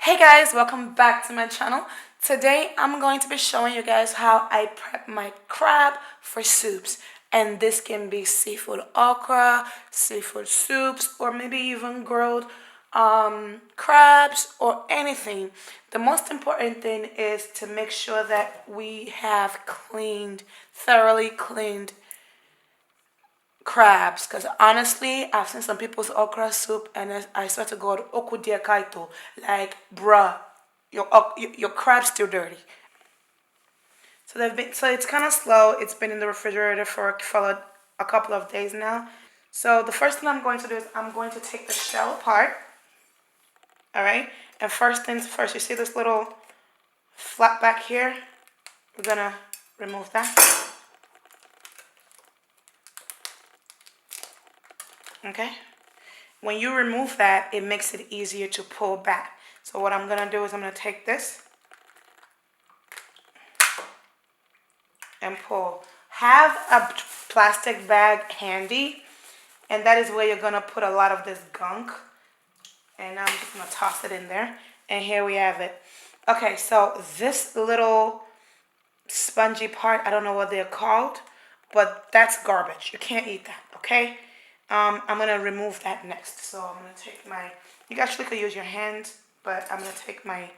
Hey guys, welcome back to my channel. Today I'm going to be showing you guys how I prep my crab for soups. And this can be seafood okra, seafood soups, or maybe even grilled crabs or anything. The most important thing is to make sure that we have thoroughly cleaned crabs, because honestly I've seen some people's okra soup and I swear to God, okudia kaito, like bruh, your crab's still dirty. So it's kind of slow. It's been in the refrigerator for a couple of days now. So the first thing I'm going to do is I'm going to take the shell apart. All right, and first things first, you see this little flap back here? We're gonna remove that. Okay. When you remove that, it makes it easier to pull back. So what I'm going to do is I'm going to take this and pull. Have a plastic bag handy, and that is where you're going to put a lot of this gunk. And I'm just going to toss it in there. And here we have it. Okay, so this little spongy part, I don't know what they're called, but that's garbage. You can't eat that, okay? I'm going to remove that next. So I'm going to take you actually could use your hands, but I'm going to take my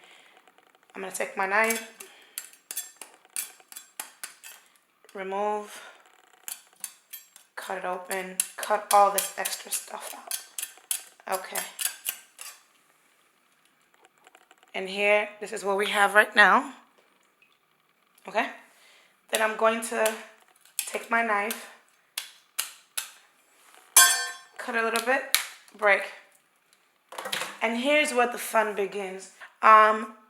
knife, remove, cut it open, cut all this extra stuff out. Okay. And here, this is what we have right now. Okay. Then I'm going to take my knife, cut a little bit, break. And here's where the fun begins.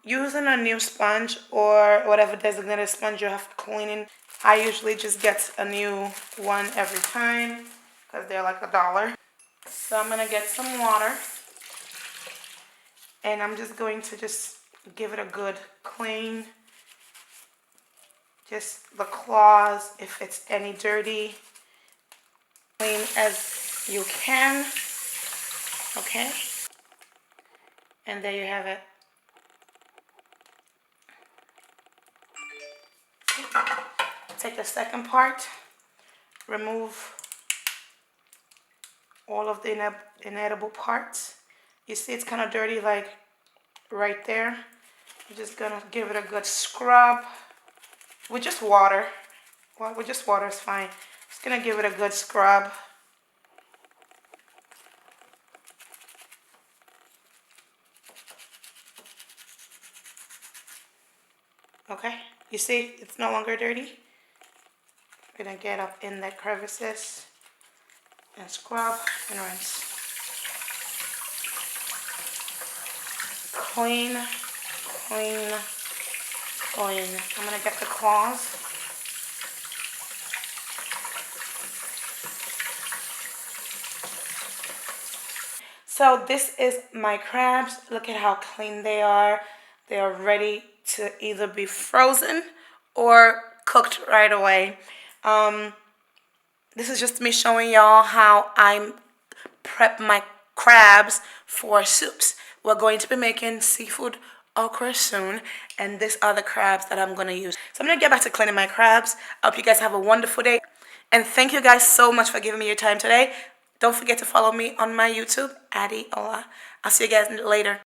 Using a new sponge or whatever designated sponge you have for cleaning, I usually just get a new one every time because they're like $1. So I'm gonna get some water and I'm just going to give it a good clean. Just the claws, if it's any dirty, clean as you can. Okay. And there you have it. Take the second part, remove all of the inedible parts. You see it's kind of dirty, like right there. You're just gonna give it a good scrub with just water. Well, with just water is fine. Just gonna give it a good scrub. Okay, you see it's no longer dirty. We're gonna get up in the crevices and scrub and rinse. Clean, clean, clean. I'm gonna get the claws. So this is my crabs. Look at how clean they are. They are ready to either be frozen or cooked right away. This is just me showing y'all how I prep my crabs for soups. We're going to be making seafood okra soon, and these are the crabs that I'm going to use. So I'm going to get back to cleaning my crabs. I hope you guys have a wonderful day, and thank you guys so much for giving me your time today. Don't forget to follow me on my YouTube, Addy Ola. I'll see you guys later.